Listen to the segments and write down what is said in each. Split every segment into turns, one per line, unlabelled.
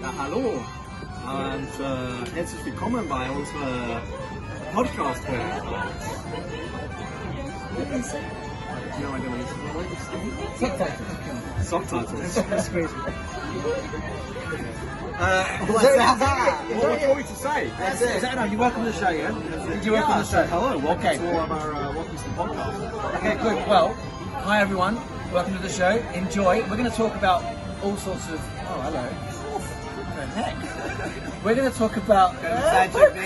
Ja, hallo und herzlich willkommen bei unserer Podcast-Folge. No, I don't know. Subtitles. That's crazy. What's that? What do you want me to say?
Is that enough? You welcome to the show, yeah? Did you welcome to the show?
Hello, welcome
Okay.
to all of our welcome to the podcast.
Okay, good. Well, hi everyone. Welcome to the show. Enjoy. We're going to talk about all sorts of... Oh, hello. What the heck? We're going to talk about...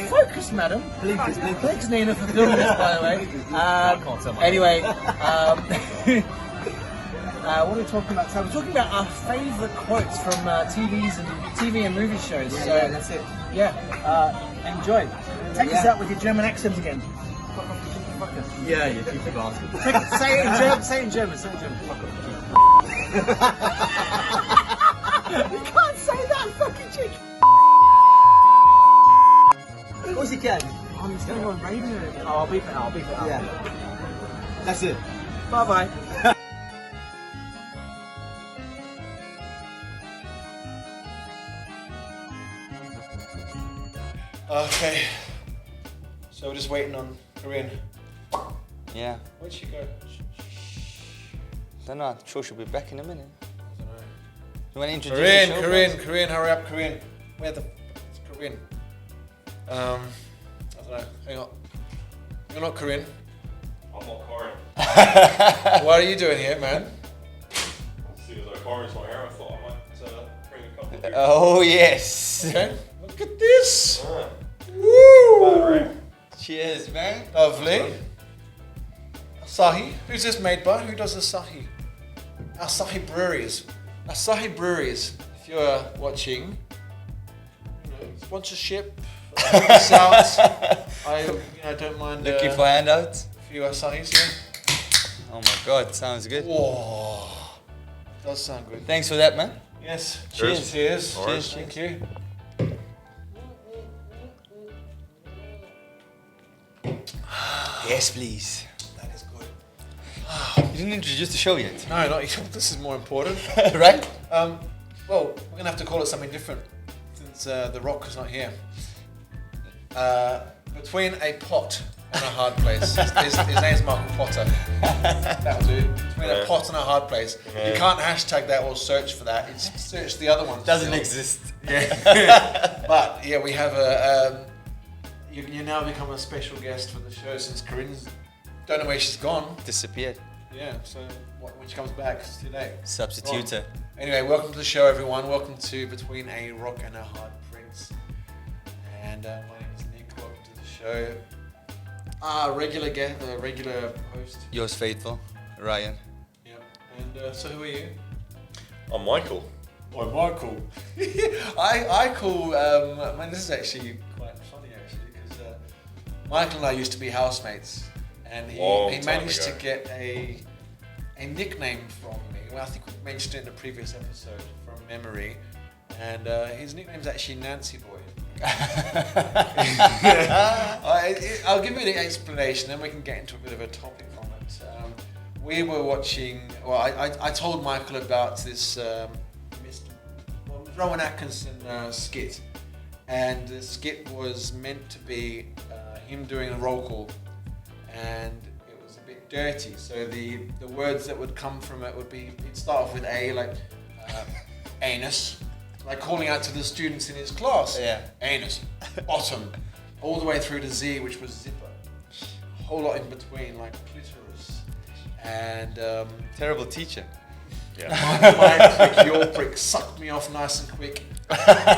focus, madam.
Blinkers.
Thanks, Nina, for filming this, by the way. Anyway, what are we talking about? So we're talking about our favourite quotes from TV and movie shows.
Yeah,
So,
yeah, that's it.
Yeah, enjoy. Take us out with your German accent again.
Yeah, you cheeky bastard.
Say it in German. Say it in German. Say it in German. You can't say that, fucking chick.
Of course you can.
Oh, it's going on radio. Oh, I'll beep it out.
Yeah. That's it.
Bye bye.
Okay, so we're just waiting on Corinne.
Yeah,
Where'd she go?
don't know. I'm sure she'll be back in a minute.
I don't know.
You want to introduce the show, guys?
Corinne, hurry up, Corinne. Where the f is Corinne? I don't know. Hang on. You're not Corinne.
I'm not Cori.
What are you doing here, man?
Seeing as though Cori's not here, I thought I might bring a couple of people.
Oh yes.
Okay. Look at this.
Ah,
Woo!
battery.
Cheers, man.
Lovely. Asahi. Who's this made by? Who does Asahi? Asahi Breweries. Asahi Breweries. If you're watching, sponsorship, us out. I don't mind.
Looking for handouts?
a few Asahis. Yeah.
Oh my god, sounds good.
Whoa. Does sound good.
Thanks for that, man.
Yes.
Cheers.
Cheers.
All right.
Cheers. Thank you.
Yes, please.
That is good.
You didn't introduce the show yet,
No, not yet. This is more important.
right?
Well, we're gonna have to call it something different since the Rock is not here. Between a pot and a hard place. His name's Michael Potter. That'll do. Between a pot and a hard place. You can't hashtag that or search for that. It's search the other one.
Doesn't
still.
exist.
Yeah. But yeah, we have a. You now become a special guest for the show since Corinne's. Don't know where she's gone.
Disappeared.
Yeah. So when she comes back, it's too late.
Substituter.
Anyway, welcome to the show, everyone. Welcome to Between a Rock and a Hard Prince. And my name is Nick. Welcome to the show. Regular guest, regular host.
Yours faithful, Ryan.
Yeah. And so, who are you?
I'm Michael.
I'm Michael. I call. Man, this is actually quite funny, actually, because Michael and I used to be housemates, and he
Long time
managed
ago.
to get a nickname from me. Well, I think we mentioned it in a previous episode from memory, and his nickname's actually Nancy Boy. I'll give you the explanation, then we can get into a bit of a topic on it. We were watching. Well, I told Michael about this Rowan Atkinson skit, and the skit was meant to be him doing a roll call, and it was a bit dirty. So the words that would come from it would be, it'd start off with A, like anus, like calling out to the students in his class.
Yeah.
Anus, bottom, all the way through to Z, which was zipper. A whole lot in between, like clitoris, and
Terrible teacher.
Yeah.
my prick, your prick, suck me off nice and quick,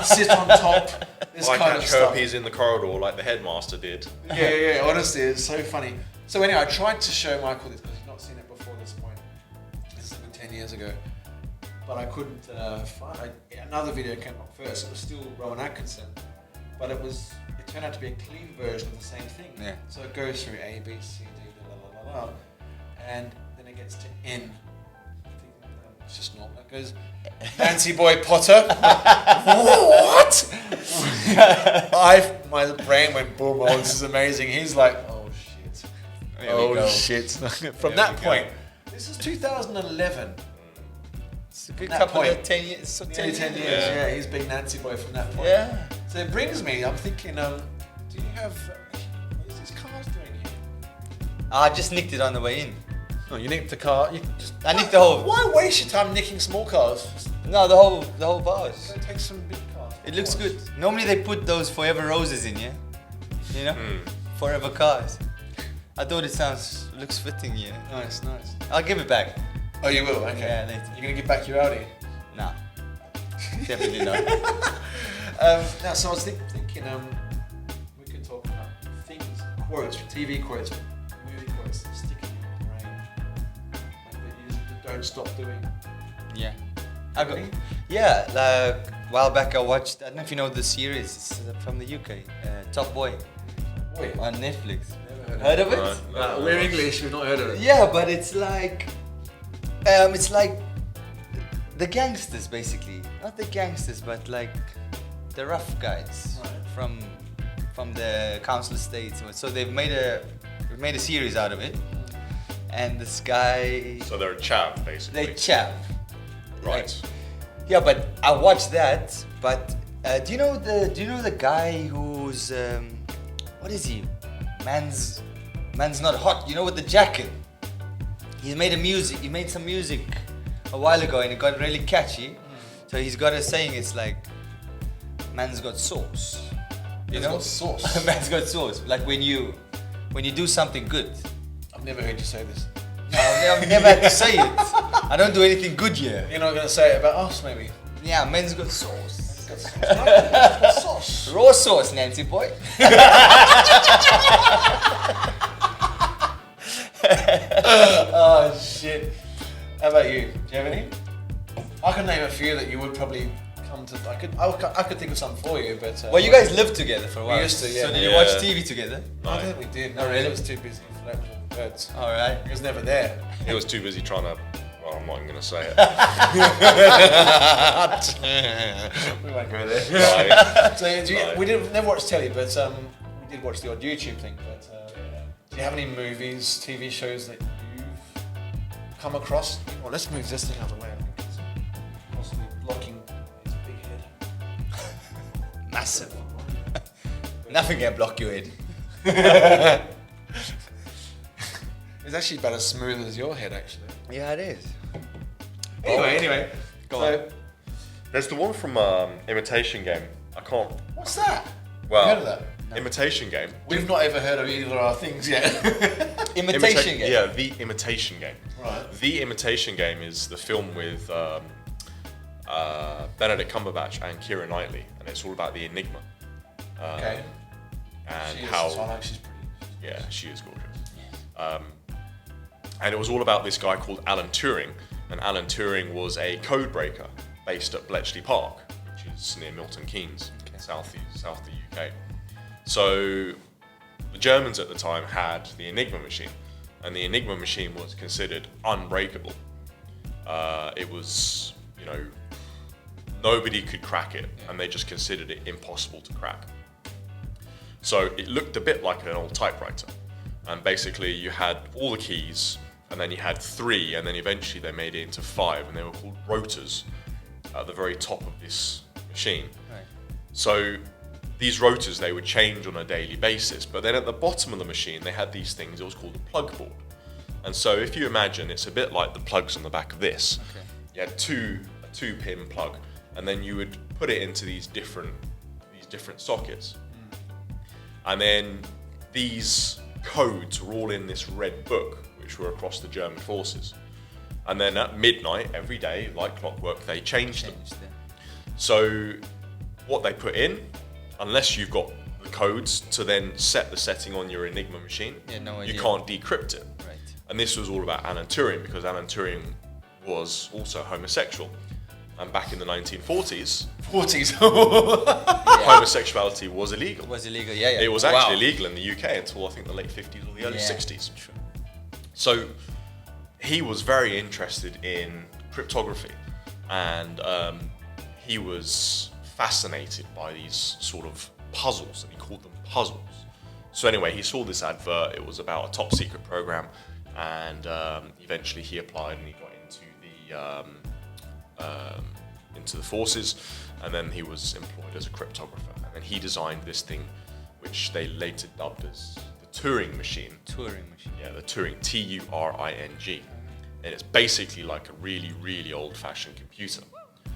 sit on top, this
I
kind of
catch
stuff.
herpes in the corridor like the headmaster did.
Yeah, honestly, it's so funny. So anyway, I tried to show Michael this because he's not seen it before this point. This has been 10 years ago. But I couldn't find another video came up first. It was still Rowan Atkinson, but it turned out to be a clean version of the same thing.
Yeah.
So it goes through A, B, C, D, la la la la, and then it gets to N. It's just normal. It goes Nancy Boy Potter. What? My brain went boom. Oh, this is amazing. He's like, oh shit.
There we go.
Shit. From
There
that
we go.
point, this is 2011.
It's a good
That
couple
point.
of 10 years. So
Nearly 10 years, yeah. He's been Nancy boy from that point.
Yeah.
So it brings me, I'm thinking, do you have, what is this car's doing here?
I just nicked it on the way in.
Oh, you nicked the car, you just...
I nicked the whole.
Why waste your time nicking small cars? Just
No, the whole bars.
go take some big cars.
It looks good. Normally they put those forever roses in, yeah. You know, forever cars. I thought looks fitting, yeah.
Nice, nice.
I'll give it back.
Oh, you will? Okay.
Yeah, later.
You're going to give back your Audi?
Nah, definitely not.
Now, so I was thinking, we could talk about things, quotes, TV quotes, movie quotes that stick in your brain. Like that you just don't stop doing.
Yeah.
Really?
Yeah, like a while back I watched, I don't know if you know the series, it's from the UK, Top Boy
Boy,
on Netflix.
never
Heard of it?
No,
we're English, we've not heard of it.
Yeah, but it's like the gangsters basically. Not the gangsters, but like the rough guys
Right.
from the council estates. So they've made a series out of it, and this guy,
So they're a chap, basically.
they chap.
Right.
Yeah, but I watched that. But do you know the guy who's what is he? Man's not hot. You know, with the jacket. He made some music a while ago, and it got really catchy. So he's got a saying. It's like, man's got sauce. You
Man's
know,
got sauce.
man's got sauce. Like when you do something good.
I've never heard you say this.
No, I've never had to say it. I don't do anything good here.
You're not going to say it about us, maybe?
Yeah, man's got sauce.
Got sauce.
Raw sauce, Nancy boy.
Oh, shit. How about you? Do you have any? I can name a few that you would probably come to. I could think of some for you, but.
Well, you guys lived together for a while.
used to, yeah.
So did you
Yeah.
watch TV together?
I don't think we did. No,
Oh, really?
It was too busy for that with birds.
All right.
He was never there.
He was too busy trying to. Well, I'm not even going to say it.
We won't go there.
Lie.
So
Lie.
we never watched telly, but we did watch the odd YouTube thing. But do you have any movies, TV shows that you've come across? Well, let's move this thing out of the way. I think it's possibly blocking his big head.
Massive. Nothing can block your head.
It's actually about as smooth as your head, actually.
Yeah, it is.
Anyway,
Go
so,
on.
There's the one from Imitation Game. I can't.
what's that?
Well,
You heard of that?
Imitation Game.
We've not ever heard of either of our things yet.
Imitation game.
Yeah, The Imitation Game.
Right.
The Imitation Game is the film with Benedict Cumberbatch and Keira Knightley, and it's all about the enigma.
Okay.
And
She is,
how.
so I know she's pretty.
Yeah, she is gorgeous. And it was all about this guy called Alan Turing, and Alan Turing was a code breaker based at Bletchley Park, which is near Milton Keynes, south of the UK. So the Germans at the time had the Enigma machine, and the Enigma machine was considered unbreakable. It was, nobody could crack it, and they just considered it impossible to crack. So it looked a bit like an old typewriter. And basically you had all the keys, and then you had 3, and then eventually they made it into 5, and they were called rotors at the very top of this machine.
Right.
So these rotors, they would change on a daily basis, but then at the bottom of the machine they had these things, it was called a plug board. And so if you imagine, it's a bit like the plugs on the back of this.
Okay.
You had a 2-pin plug, and then you would put it into these different sockets. And then these codes were all in this red book, which were across the German forces. And then at midnight every day, like clockwork, they changed them. So what they put in, unless you've got the codes to then set the setting on your Enigma machine,
Yeah, no
you
idea.
can't decrypt it.
Right.
And this was all about Alan Turing, because Alan Turing was also homosexual. And back in the 1940s,
40s.
homosexuality was illegal.
It was illegal, yeah.
It was
Wow.
actually illegal in the UK until I think the late 50s or the early
Yeah.
60s. So he was very interested in cryptography, and he was fascinated by these sort of puzzles, and he called them puzzles. So anyway, he saw this advert. It was about a top secret program, and eventually he applied and he got into into the forces, and then he was employed as a cryptographer. And then he designed this thing, which they later dubbed as the Turing machine.
Turing machine.
Yeah, the Turing, Turing, and it's basically like a really, really old-fashioned computer.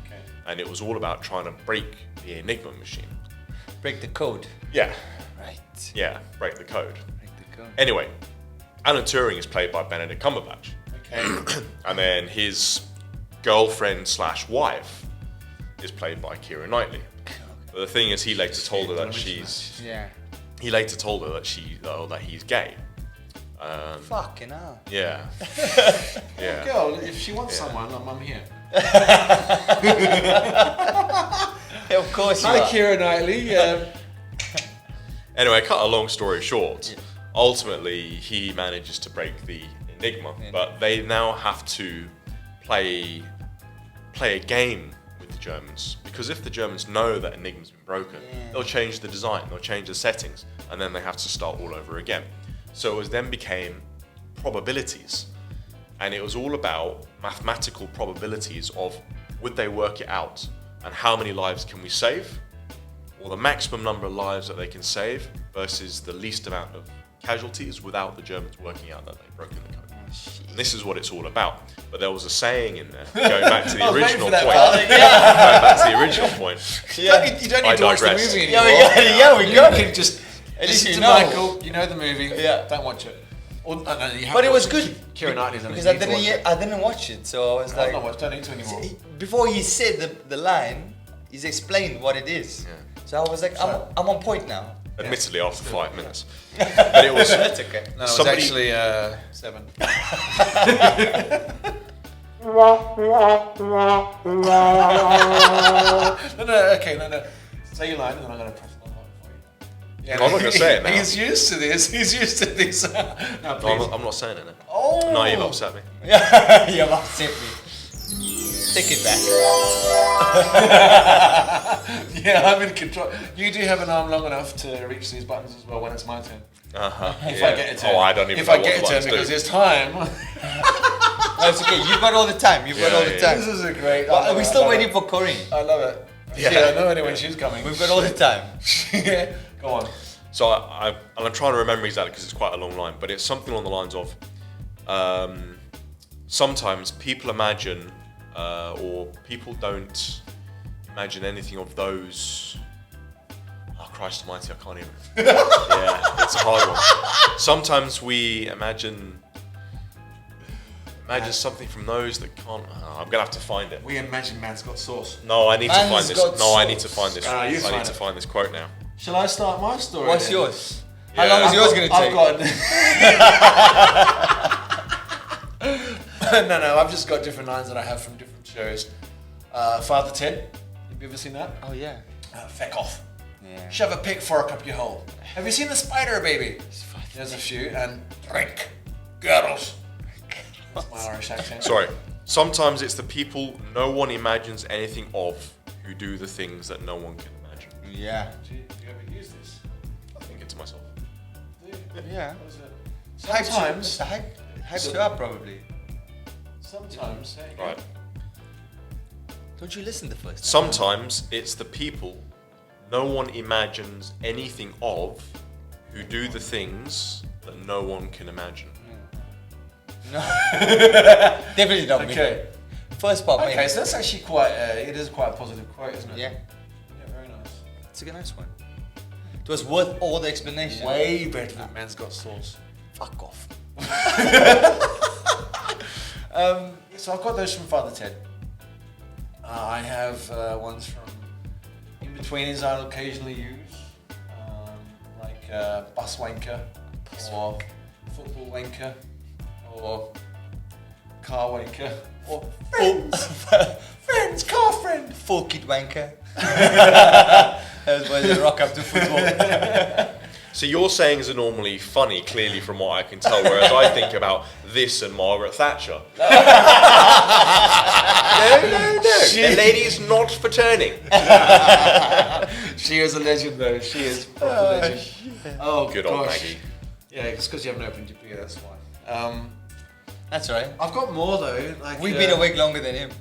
Okay.
And it was all about trying to break the Enigma machine.
Break the code.
Yeah,
Right.
yeah, break the code.
Break the code.
Anyway, Alan Turing is played by Benedict Cumberbatch.
Okay.
And then his girlfriend slash wife is played by Keira Knightley. But the thing is, he later told her that she's.
Yeah.
He later told her that that he's gay.
Fucking hell.
Yeah. Yeah.
Girl, if she wants someone, I'm here.
Of course you
Hi,
are.
Keira Knightley.
Anyway, cut a long story short. Ultimately, he manages to break the Enigma, but they now have to play a game with the Germans, because if the Germans know that Enigma's been broken, they'll change the design, they'll change the settings, and then they have to start all over again. So it then became probabilities, and it was all about mathematical probabilities of would they work it out, and how many lives can we save, or the maximum number of lives that they can save versus the least amount of casualties without the Germans working out that they've broken the code. And this is what it's all about. But there was a saying in there, going back to the original point. Going back to the original point.
You don't need to watch the
digress.
movie
Yeah,
anymore.
we got
You
it.
can just
At least
listen
you
to
know.
Michael. You know the movie.
Yeah.
Don't watch it. Or, no, you have
But
to
it was
watch
good.
Keira Knightley's on it.
Because
You
I
need to watch it.
I didn't watch it, so I was
I've
like,
not watched. Don't need to anymore.
before he said the line, he's explained what it is.
Yeah.
So I was like, I'm on point now.
Admittedly, after 5 minutes. But it was
That's okay.
No, it was
somebody-
actually 7. No. Say your line, and then I'm going to press the button for you. Yeah,
I'm not gonna say it now.
He's used to this. He's used to this. No,
No,
please.
I'm not saying it now.
Oh.
No, you've upset me.
You've upset me. Take it back.
Yeah, I'm in control. You do have an arm long enough to reach these buttons as well when it's my turn.
Uh-huh.
If I get a turn.
Oh, I don't even
If
know
I
what
get a
the
turn,
buttons do.
because there's time.
That's okay. You've got all the time. You've got
Yeah,
all the
yeah,
time.
This is a great.
But we're still waiting for Corinne.
I love it.
Yeah.
Yeah, I know anyway she's coming.
We've got all the time.
Yeah, go on.
So I'm trying to remember exactly because it's quite a long line, but it's something along the lines of sometimes people imagine or people don't imagine anything of those. Oh Christ Almighty, I can't even. Yeah, it's a hard one. Sometimes we imagine something from those that can't. I'm gonna have to find it.
We imagine man's got sauce.
No, I need to
Man's
find this.
got
No, I need
sauce.
to find this.
Ah, you
I
find
need to
it.
find this quote now.
Shall I start my story?
What's
then?
yours?
Yeah.
How long is yours going to take?
No, I've just got different lines that I have from different shows. Father Ted, have you ever seen that?
Oh, yeah.
Feck off.
Yeah.
Shove a pitchfork up your hole. Have you seen the spider, baby? There's a few. And drink. Girls. That's my Irish accent.
Sorry. Sometimes it's the people no one imagines anything of who do the things that no one can imagine.
Yeah.
Do you ever use this?
I think it to myself.
Do you?
Yeah.
What is it?
Sometimes.
Sometimes.
Hypes you up, probably.
Sometimes. There you go.
Right.
Don't you listen the first time?
Sometimes it's the people no one imagines anything of who do the things that no one can imagine.
No. Definitely not me.
Okay.
First part,
Okay,
maybe.
so that's actually quite. It is quite a positive quote, isn't it?
Yeah.
Yeah, very nice.
It's a nice one. It was worth all the explanation.
Way better than Man's Got Sauce.
Fuck off.
So I've got those from Father Ted. I have ones from In Betweeners I'll occasionally use, like Bus Wanker, or Football Wanker, or Car Wanker, or Friends, Car Friend.
Full kid wanker. That's why they rock up to football.
So your sayings are normally funny, clearly from what I can tell, whereas I think about this and Margaret Thatcher. No. The lady's not for turning.
She is a legend though, she is a proper legend. Oh,
Good
gosh.
old Maggie.
Yeah, it's because you haven't opened your beer, that's why.
That's all right.
I've got more though. Like,
We've been awake longer than him.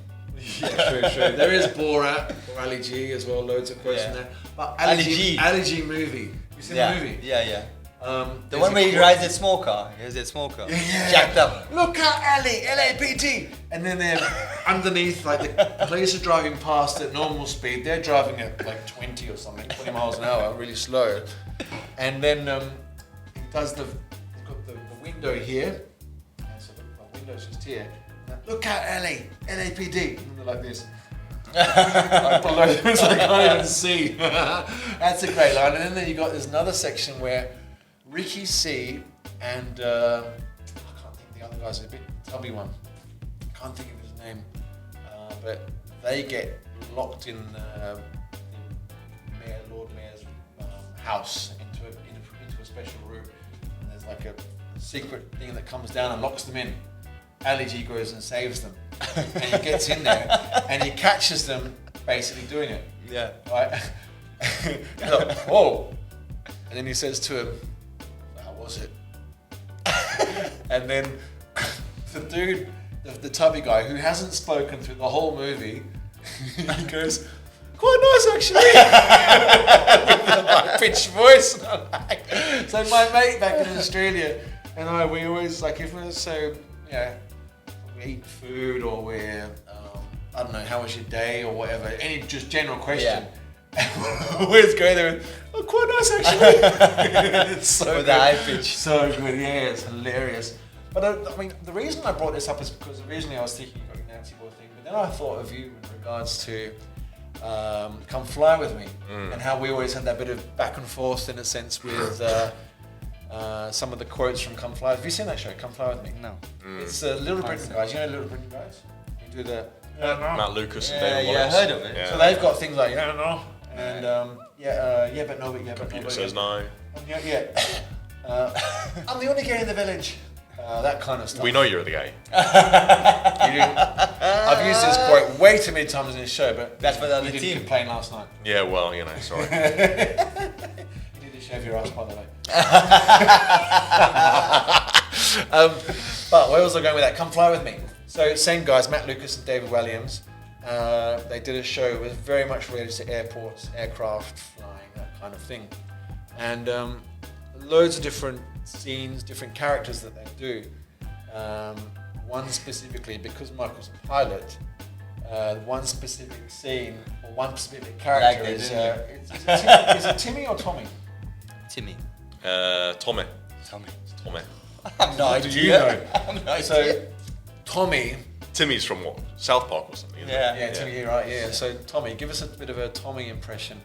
True. There is Borat or Ali G as well. Loads of quotes in there. But Ali G movie. You seen the movie?
Yeah. The
There's
one
a
where he
quote-
rides that small car. He has that small car. Jacked up.
Look out, Ali, LAPD. And then they're underneath, like the police are driving past at normal speed. They're driving at like 20 or something, 20 miles an hour, really slow. And then he does he's got the window here. And so the window's just here. Look out, LAPD. And they're like this. Like below them, so I can't even see. That's a great line. And then there's another section where Ricky C and I can't think of the other guy's a bit tubby one. Can't think of his name, but they get locked in Lord Mayor's house into a special room, and there's like a secret thing that comes down and locks them in. Ali G goes and saves them, and he gets in there and he catches them basically doing it.
Yeah.
Right? He's like, whoa! And then he says to him, "How was it?" And then the dude, the tubby guy, who hasn't spoken through the whole movie, he goes, "Quite nice actually." With a high-pitched voice. And I'm like, so my mate back in Australia and we always like, if we're we eat food or we're I don't know, how was your day or whatever, any just general question. We always go there and, "Oh, quite nice actually." It's so
With
good.
the high pitch.
So good, yeah, it's hilarious. But I mean, the reason I brought this up is because originally I was thinking you got your Nancy Boy thing, but then I thought of you in regards to Come Fly With Me, and how we always had that bit of back and forth in a sense with some of the quotes from Come Fly. Have you seen that show, Come Fly With Me?
No.
It's Little Britain guys. You know Little Britain guys? You do the...
Matt Lucas and
Yeah,
David
I
Wallace.
heard of it.
Yeah.
So they've got things like, and but no, but yeah, but no,
Peter
but
says
yeah.
no.
I'm the only guy in the village. That kind of stuff.
We know you're the gay.
I've used this quote way too many times in this show, but
That's for the other
you didn't
team.
complain last night.
Yeah, well, sorry.
You need to shave your ass, by the way. But where was I going with that? Come Fly With Me. So same guys, Matt Lucas and David Williams. They did a show. It was very much related to airports, aircraft, flying, that kind of thing. And loads of different scenes, different characters that they do. One specifically, because Michael's a pilot, one specific scene or one specific character
Like
is
it,
it Timmy or Tommy?
Timmy.
Tommy.
Tommy.
It's Tommy.
I'm no idea.
Do you know?
I'm no idea.
So Tommy,
Timmy's from what? South Park or something, isn't it?
yeah, Timmy, right, yeah. So Tommy, give us a bit of a Tommy impression.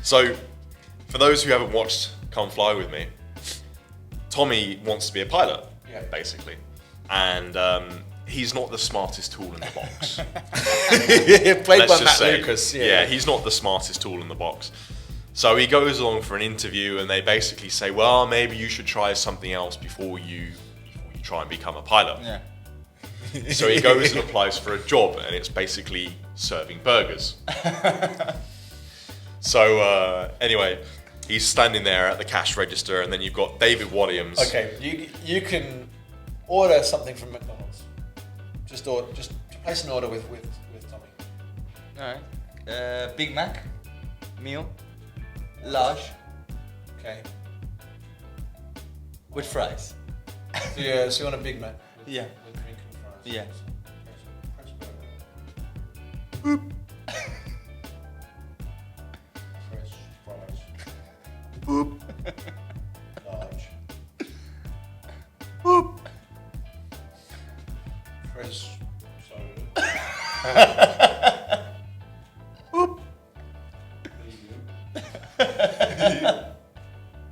So, for those who haven't watched Come Fly With Me, Tommy wants to be a pilot, basically. And he's not the smartest tool in the box.
Played
Let's
by
just
Matt
say,
Lucas.
yeah, he's not the smartest tool in the box. So he goes along for an interview and they basically say, well, maybe you should try something else before you try and become a pilot.
Yeah.
So he goes and applies for a job and it's basically serving burgers. So anyway, he's standing there at the cash register and then you've got David Williams.
Okay, you can order something from McDonald's. Just place an order with Tommy.
Alright. Big Mac. Meal. Large.
Okay.
With fries.
So you want a Big Mac?
Yeah.
With drink and fries.
Yeah.
Press burger. Boop. Fresh fries. Boop. Large. Boop. Fresh soda. Boop.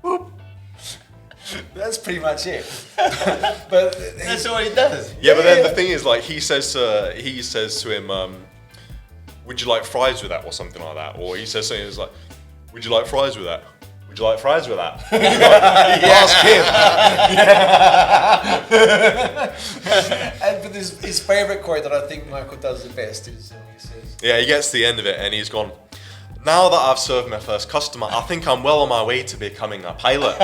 Boop. That's pretty much it. But
That's all he does.
Yeah, but then the thing is, like, he says to him, would you like fries with that or something like that? Or he says something that's like, would you like fries with that? Would you like fries with that?
Ask him. But his favourite quote that I think Michael does the best is when he says,
Yeah, he gets to the end of it and he's gone, now that I've served my first customer, I think I'm well on my way to becoming a pilot.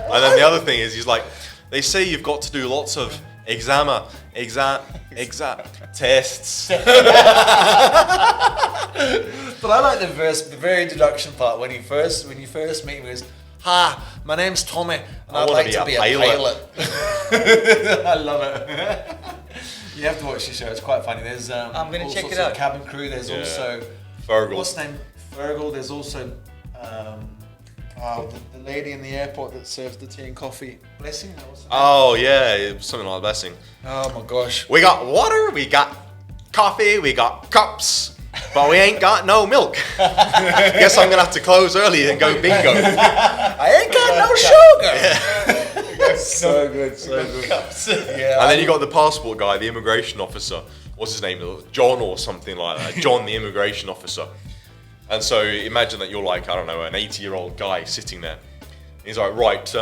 And then the other thing is, he's like, they say you've got to do lots of tests.
But I like the very introduction part when you first meet him. Is, "Hi, my name's Tommy, and I'd like to be a pilot." I love it. You have to watch the show; it's quite funny. There's
I'm gonna
all
check
sorts
it
of
out.
cabin crew. There's
Yeah.
also
Fergal.
what's the name? Fergal. There's also the lady in the airport that serves the tea and coffee. Blessing. What's her name?
Oh yeah, something like Blessing.
Oh my gosh.
We got water, we got coffee, we got cups, but we ain't got no milk. Guess I'm gonna have to close early and go bingo.
I ain't got no sugar. So good, so good. Yeah.
And then you got the passport guy, the immigration officer. What's his name? John or something like that. John, the immigration officer. And so imagine that you're like, I don't know, an 80-year-old guy sitting there. He's like, right,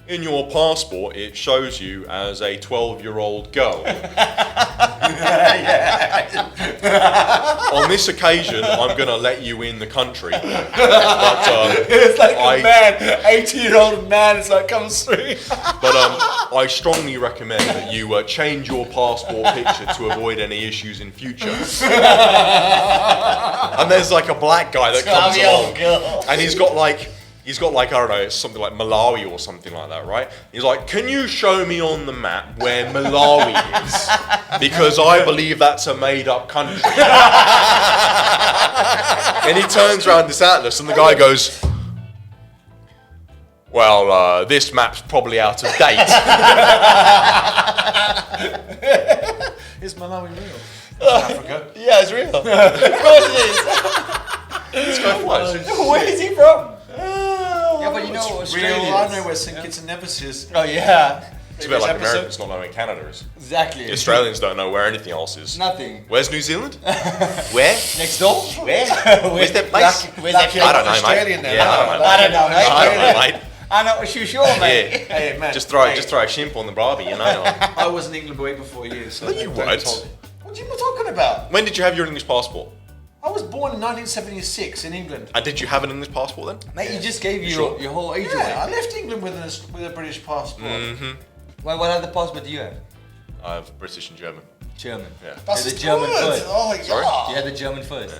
in your passport, it shows you as a 12-year-old girl. On this occasion, I'm going to let you in the country. But,
It's like a man, 80-year-old man. It's like comes through.
But I strongly recommend that you change your passport picture to avoid any issues in future. And there's like a black guy that comes along, and he's got like I don't know, it's something like Malawi or something like that, right? He's like, can you show me on the map where Malawi is? Because I believe that's a made-up country. And he turns around this atlas, and the guy goes, well, this map's probably out of date.
Is Malawi real? Africa.
Yeah, it's real. Of course it
This guy flies.
is. Where is he from? Yeah, but you know
It's
Australia.
real. I know where St Kitts and Nevis is.
Oh yeah,
It's a bit like Americans not knowing Canada is.
exactly.
The Australians don't know where anything else is.
Nothing.
Where's New Zealand? Where?
Next door?
Where? Where's that place?
Where's that
I don't know, mate.
Australian then.
Yeah, I don't know.
I don't know, mate.
I don't know, mate.
I'm not sure, mate.
Yeah.
Hey man,
Just throw a shimp on the barbie, you know.
I was an England boy before you, so
No, you
don't
weren't.
talk. What are you talking about?
When did you have your English passport?
I was born in 1976 in England.
And did you have an English passport then?
Mate, you just gave
Sure.
your whole age
Yeah, I
away.
left England with a British passport.
Mm-hmm.
What other passport do you have?
I have British and German.
German.
Yeah.
That's
the German
good.
first.
Oh
Sorry?
You had the German first.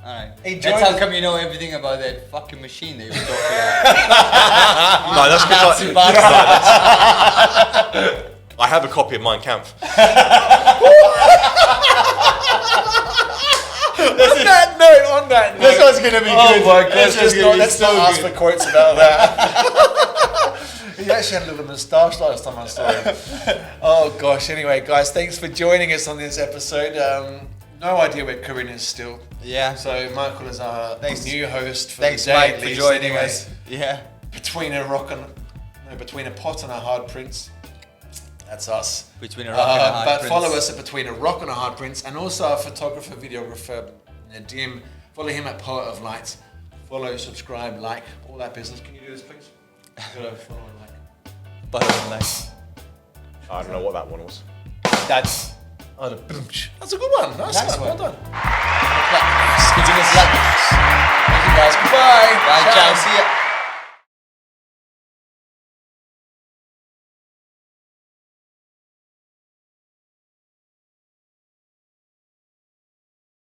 Alright.
Hey,
That's how
Jordan-
come you know everything about that fucking machine that you were talking about.
No, that's
Nazi
because
bastard.
I have a copy of Mein Kampf.
On that note,
This one's gonna be good.
Oh my gosh,
This one's gonna be
let's
so
not ask
good.
for quotes about that. He actually had a little moustache last time I saw him. Oh gosh, anyway guys, thanks for joining us on this episode. No idea where Corinne is still.
Yeah.
So Michael is our
Thanks.
new host for
Thanks,
the day
Mike,
at
for
least.
joining
Anyway,
us. Yeah.
between a pot and a hard prince. That's us.
Between a rock and a hard
But
prince.
follow us at Between a Rock and a Hard Prince, and also our photographer, videographer, Nadim. Follow him at Poet of Light. Follow, subscribe, like, all that business. Can you do this, please? You gotta follow and like.
Bottom line.
I don't know what that one was.
That's
Oh, the boomch. That's a good one. Nice
Nice
one.
one.
Well done.
continuous luck.
Thank you guys. Goodbye.
Bye, ciao. See ya.